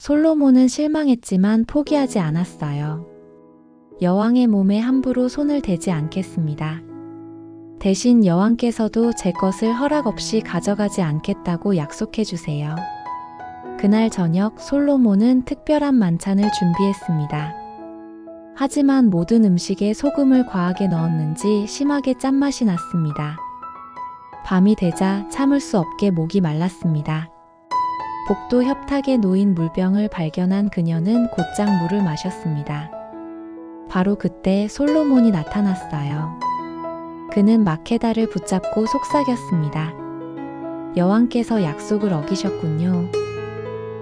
솔로몬은 실망했지만 포기하지 않았어요. 여왕의 몸에 함부로 손을 대지 않겠습니다. 대신 여왕께서도 제 것을 허락 없이 가져가지 않겠다고 약속해 주세요. 그날 저녁 솔로몬은 특별한 만찬을 준비했습니다. 하지만 모든 음식에 소금을 과하게 넣었는지 심하게 짠맛이 났습니다. 밤이 되자 참을 수 없게 목이 말랐습니다. 복도 협탁에 놓인 물병을 발견한 그녀는 곧장 물을 마셨습니다. 바로 그때 솔로몬이 나타났어요. 그는 마케다를 붙잡고 속삭였습니다. 여왕께서 약속을 어기셨군요.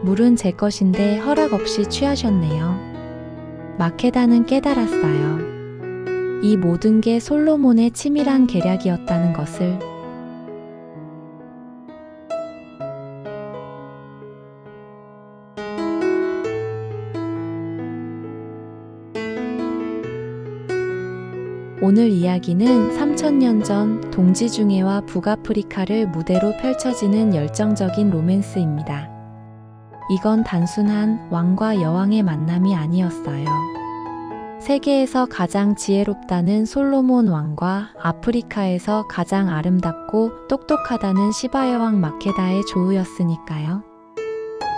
물은 제 것인데 허락 없이 취하셨네요. 마케다는 깨달았어요. 이 모든 게 솔로몬의 치밀한 계략이었다는 것을. 오늘 이야기는 3000년 전 동지중해와 북아프리카를 무대로 펼쳐지는 열정적인 로맨스입니다. 이건 단순한 왕과 여왕의 만남이 아니었어요. 세계에서 가장 지혜롭다는 솔로몬 왕과 아프리카에서 가장 아름답고 똑똑하다는 시바 여왕 마케다의 조우였으니까요.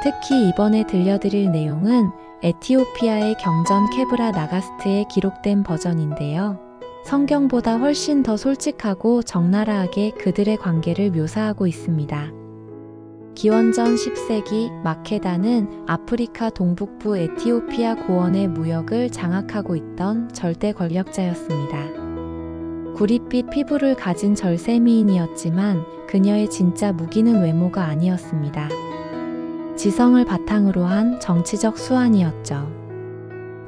특히 이번에 들려드릴 내용은 에티오피아의 경전 케브라 나가스트에 기록된 버전인데요. 성경보다 훨씬 더 솔직하고 적나라하게 그들의 관계를 묘사하고 있습니다. 기원전 10세기 마케다는 아프리카 동북부 에티오피아 고원의 무역을 장악하고 있던 절대 권력자였습니다. 구릿빛 피부를 가진 절세미인이었지만 그녀의 진짜 무기는 외모가 아니었습니다. 지성을 바탕으로 한 정치적 수완이었죠.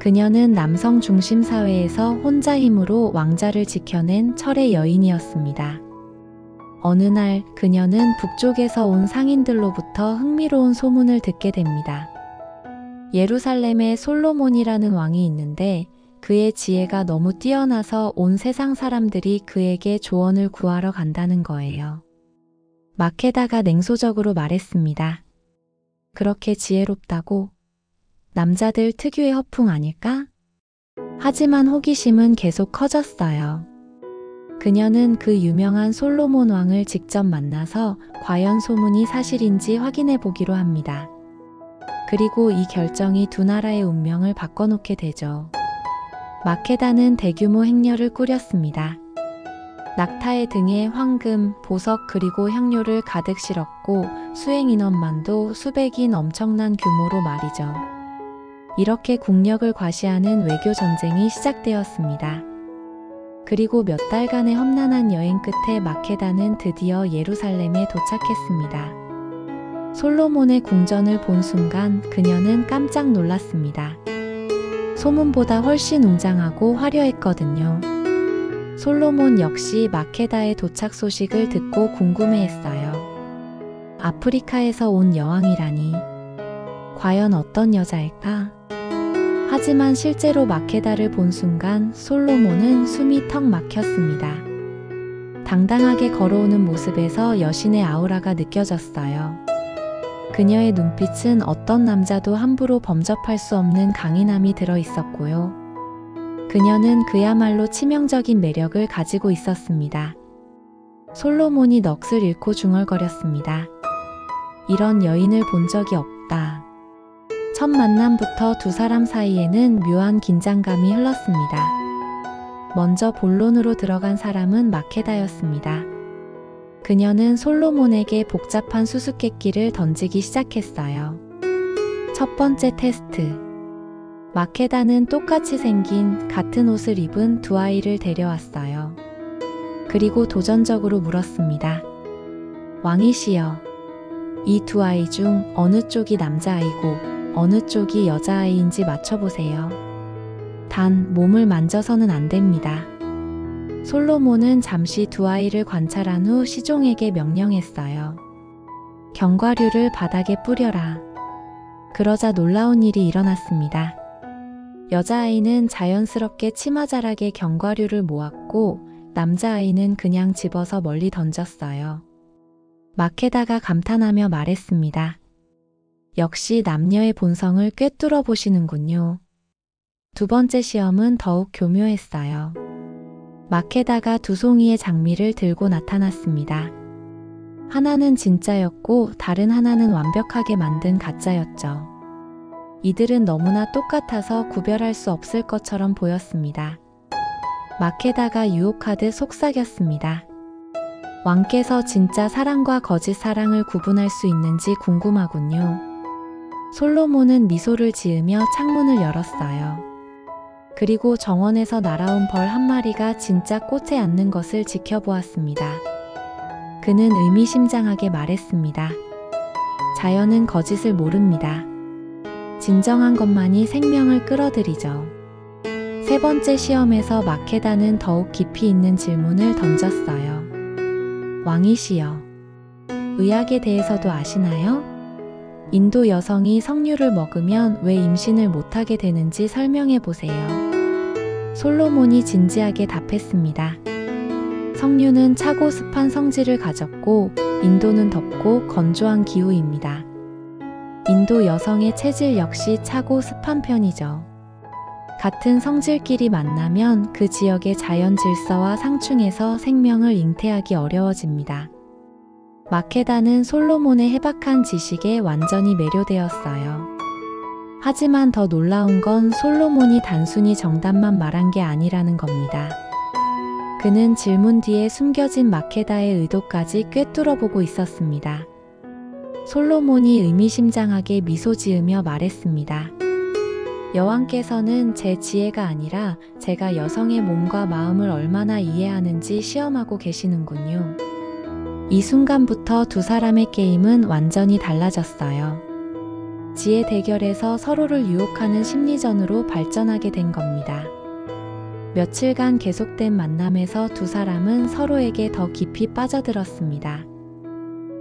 그녀는 남성 중심 사회에서 혼자 힘으로 왕자를 지켜낸 철의 여인이었습니다. 어느 날 그녀는 북쪽에서 온 상인들로부터 흥미로운 소문을 듣게 됩니다. 예루살렘에 솔로몬이라는 왕이 있는데 그의 지혜가 너무 뛰어나서 온 세상 사람들이 그에게 조언을 구하러 간다는 거예요. 마케다가 냉소적으로 말했습니다. 그렇게 지혜롭다고? 남자들 특유의 허풍 아닐까? 하지만 호기심은 계속 커졌어요. 그녀는 그 유명한 솔로몬 왕을 직접 만나서 과연 소문이 사실인지 확인해 보기로 합니다. 그리고 이 결정이 두 나라의 운명을 바꿔놓게 되죠. 마케다는 대규모 행렬을 꾸렸습니다. 낙타의 등에 황금, 보석 그리고 향료를 가득 실었고 수행 인원만도 수백인 엄청난 규모로 말이죠. 이렇게 국력을 과시하는 외교 전쟁이 시작되었습니다. 그리고 몇 달간의 험난한 여행 끝에 마케다는 드디어 예루살렘에 도착했습니다. 솔로몬의 궁전을 본 순간 그녀는 깜짝 놀랐습니다. 소문보다 훨씬 웅장하고 화려했거든요. 솔로몬 역시 마케다의 도착 소식을 듣고 궁금해했어요. 아프리카에서 온 여왕이라니. 과연 어떤 여자일까? 하지만 실제로 마케다를 본 순간 솔로몬은 숨이 턱 막혔습니다. 당당하게 걸어오는 모습에서 여신의 아우라가 느껴졌어요. 그녀의 눈빛은 어떤 남자도 함부로 범접할 수 없는 강인함이 들어있었고요. 그녀는 그야말로 치명적인 매력을 가지고 있었습니다. 솔로몬이 넋을 잃고 중얼거렸습니다. 이런 여인을 본 적이 없다. 첫 만남부터 두 사람 사이에는 묘한 긴장감이 흘렀습니다. 먼저 본론으로 들어간 사람은 마케다였습니다. 그녀는 솔로몬에게 복잡한 수수께끼를 던지기 시작했어요. 첫 번째 테스트. 마케다는 똑같이 생긴 같은 옷을 입은 두 아이를 데려왔어요. 그리고 도전적으로 물었습니다. 왕이시여, 이 두 아이 중 어느 쪽이 남자아이고 어느 쪽이 여자아이인지 맞춰보세요. 단 몸을 만져서는 안 됩니다. 솔로몬은 잠시 두 아이를 관찰한 후 시종에게 명령했어요. 견과류를 바닥에 뿌려라. 그러자 놀라운 일이 일어났습니다. 여자아이는 자연스럽게 치마자락에 견과류를 모았고 남자아이는 그냥 집어서 멀리 던졌어요. 마케다가 감탄하며 말했습니다. 역시 남녀의 본성을 꿰뚫어 보시는군요. 두 번째 시험은 더욱 교묘했어요. 마케다가 두 송이의 장미를 들고 나타났습니다. 하나는 진짜였고 다른 하나는 완벽하게 만든 가짜였죠. 이들은 너무나 똑같아서 구별할 수 없을 것처럼 보였습니다. 마케다가 유혹하듯 속삭였습니다. 왕께서 진짜 사랑과 거짓 사랑을 구분할 수 있는지 궁금하군요. 솔로몬은 미소를 지으며 창문을 열었어요. 그리고 정원에서 날아온 벌 한 마리가 진짜 꽃에 앉는 것을 지켜보았습니다. 그는 의미심장하게 말했습니다. 자연은 거짓을 모릅니다. 진정한 것만이 생명을 끌어들이죠. 세 번째 시험에서 마케다는 더욱 깊이 있는 질문을 던졌어요. 왕이시여, 의학에 대해서도 아시나요? 인도 여성이 석류를 먹으면 왜 임신을 못하게 되는지 설명해 보세요. 솔로몬이 진지하게 답했습니다. 석류는 차고 습한 성질을 가졌고 인도는 덥고 건조한 기후입니다. 인도 여성의 체질 역시 차고 습한 편이죠. 같은 성질끼리 만나면 그 지역의 자연 질서와 상충해서 생명을 잉태하기 어려워집니다. 마케다는 솔로몬의 해박한 지식에 완전히 매료되었어요. 하지만 더 놀라운 건 솔로몬이 단순히 정답만 말한 게 아니라는 겁니다. 그는 질문 뒤에 숨겨진 마케다의 의도까지 꿰뚫어 보고 있었습니다. 솔로몬이 의미심장하게 미소 지으며 말했습니다. 여왕께서는 제 지혜가 아니라 제가 여성의 몸과 마음을 얼마나 이해하는지 시험하고 계시는군요. 이 순간부터 두 사람의 게임은 완전히 달라졌어요. 지혜 대결에서 서로를 유혹하는 심리전으로 발전하게 된 겁니다. 며칠간 계속된 만남에서 두 사람은 서로에게 더 깊이 빠져들었습니다.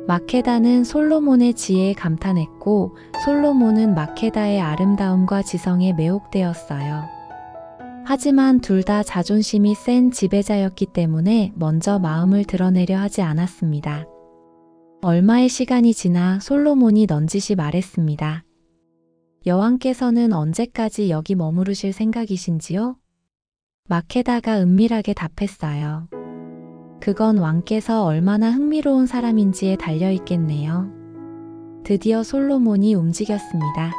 마케다는 솔로몬의 지혜에 감탄했고 솔로몬은 마케다의 아름다움과 지성에 매혹되었어요. 하지만 둘 다 자존심이 센 지배자였기 때문에 먼저 마음을 드러내려 하지 않았습니다. 얼마의 시간이 지나 솔로몬이 넌지시 말했습니다. 여왕께서는 언제까지 여기 머무르실 생각이신지요? 마케다가 은밀하게 답했어요. 그건 왕께서 얼마나 흥미로운 사람인지에 달려있겠네요. 드디어 솔로몬이 움직였습니다.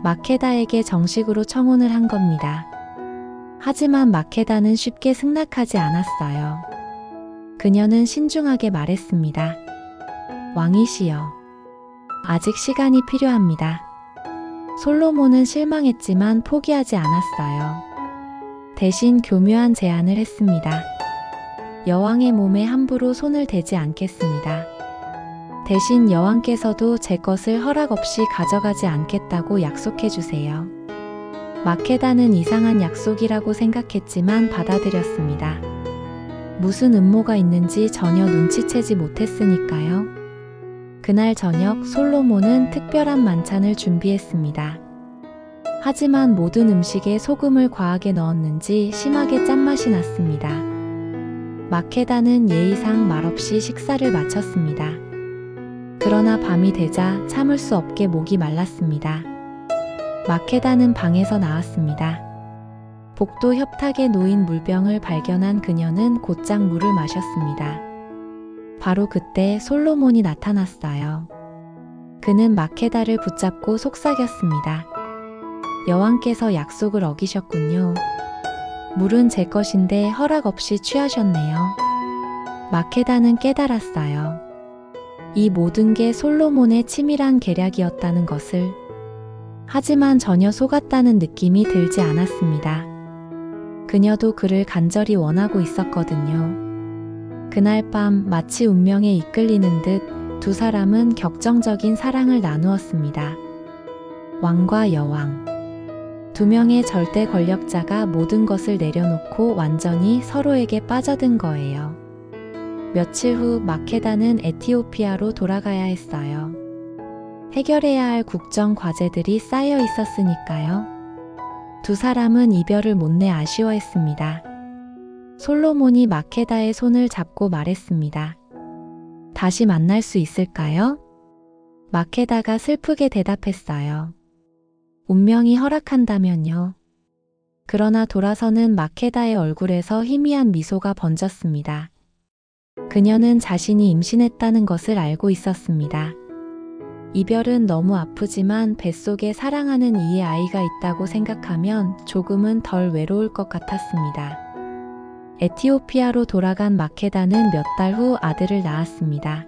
마케다에게 정식으로 청혼을 한 겁니다. 하지만 마케다는 쉽게 승낙하지 않았어요. 그녀는 신중하게 말했습니다. 왕이시여, 아직 시간이 필요합니다. 솔로몬은 실망했지만 포기하지 않았어요. 대신 교묘한 제안을 했습니다. 여왕의 몸에 함부로 손을 대지 않겠습니다. 대신 여왕께서도 제 것을 허락 없이 가져가지 않겠다고 약속해 주세요. 마케다는 이상한 약속이라고 생각했지만 받아들였습니다. 무슨 음모가 있는지 전혀 눈치채지 못했으니까요. 그날 저녁 솔로몬은 특별한 만찬을 준비했습니다. 하지만 모든 음식에 소금을 과하게 넣었는지 심하게 짠맛이 났습니다. 마케다는 예의상 말없이 식사를 마쳤습니다. 그러나 밤이 되자 참을 수 없게 목이 말랐습니다. 마케다는 방에서 나왔습니다. 복도 협탁에 놓인 물병을 발견한 그녀는 곧장 물을 마셨습니다. 바로 그때 솔로몬이 나타났어요. 그는 마케다를 붙잡고 속삭였습니다. 여왕께서 약속을 어기셨군요. 물은 제 것인데 허락 없이 취하셨네요. 마케다는 깨달았어요. 이 모든 게 솔로몬의 치밀한 계략이었다는 것을. 하지만 전혀 속았다는 느낌이 들지 않았습니다. 그녀도 그를 간절히 원하고 있었거든요. 그날 밤 마치 운명에 이끌리는 듯 두 사람은 격정적인 사랑을 나누었습니다. 왕과 여왕. 두 명의 절대 권력자가 모든 것을 내려놓고 완전히 서로에게 빠져든 거예요. 며칠 후 마케다는 에티오피아로 돌아가야 했어요. 해결해야 할 국정 과제들이 쌓여 있었으니까요. 두 사람은 이별을 못내 아쉬워했습니다. 솔로몬이 마케다의 손을 잡고 말했습니다. 다시 만날 수 있을까요? 마케다가 슬프게 대답했어요. 운명이 허락한다면요. 그러나 돌아서는 마케다의 얼굴에서 희미한 미소가 번졌습니다. 그녀는 자신이 임신했다는 것을 알고 있었습니다. 이별은 너무 아프지만 뱃속에 사랑하는 이의 아이가 있다고 생각하면 조금은 덜 외로울 것 같았습니다. 에티오피아로 돌아간 마케다는 몇 달 후 아들을 낳았습니다.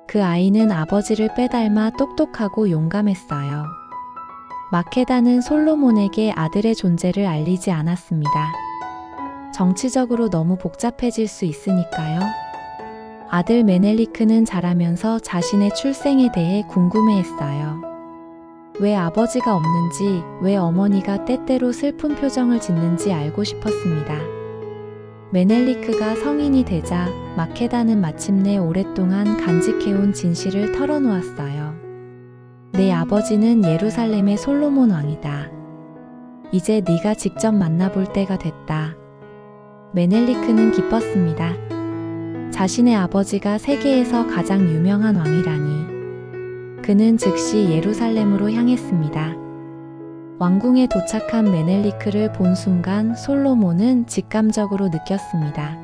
그 아이는 아버지를 빼닮아 똑똑하고 용감했어요. 마케다는 솔로몬에게 아들의 존재를 알리지 않았습니다. 정치적으로 너무 복잡해질 수 있으니까요. 아들 메넬리크는 자라면서 자신의 출생에 대해 궁금해했어요. 왜 아버지가 없는지, 왜 어머니가 때때로 슬픈 표정을 짓는지 알고 싶었습니다. 메넬리크가 성인이 되자 마케다는 마침내 오랫동안 간직해온 진실을 털어놓았어요. 내 아버지는 예루살렘의 솔로몬 왕이다. 이제 네가 직접 만나볼 때가 됐다. 메넬리크는 기뻤습니다. 자신의 아버지가 세계에서 가장 유명한 왕이라니. 그는 즉시 예루살렘으로 향했습니다. 왕궁에 도착한 메넬리크를 본 순간 솔로몬은 직감적으로 느꼈습니다.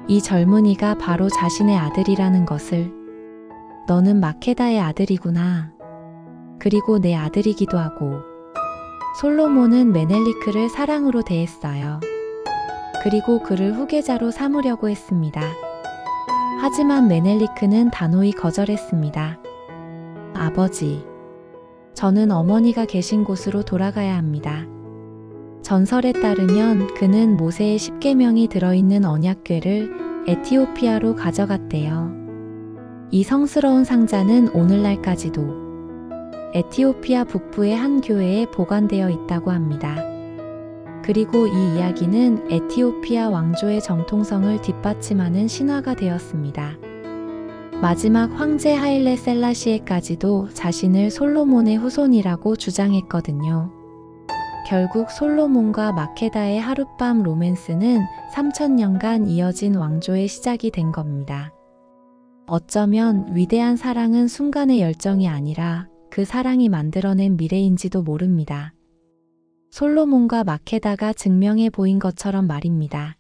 이 젊은이가 바로 자신의 아들이라는 것을. 너는 마케다의 아들이구나. 그리고 내 아들이기도 하고. 솔로몬은 메넬리크를 사랑으로 대했어요. 그리고 그를 후계자로 삼으려고 했습니다. 하지만 메넬리크는 단호히 거절했습니다. 아버지, 저는 어머니가 계신 곳으로 돌아가야 합니다. 전설에 따르면 그는 모세의 10계명이 들어있는 언약궤를 에티오피아로 가져갔대요. 이 성스러운 상자는 오늘날까지도 에티오피아 북부의 한 교회에 보관되어 있다고 합니다. 그리고 이 이야기는 에티오피아 왕조의 정통성을 뒷받침하는 신화가 되었습니다. 마지막 황제 하일레 셀라시에까지도 자신을 솔로몬의 후손이라고 주장했거든요. 결국 솔로몬과 마케다의 하룻밤 로맨스는 3000년간 이어진 왕조의 시작이 된 겁니다. 어쩌면 위대한 사랑은 순간의 열정이 아니라 그 사랑이 만들어낸 미래인지도 모릅니다. 솔로몬과 마케다가 증명해 보인 것처럼 말입니다.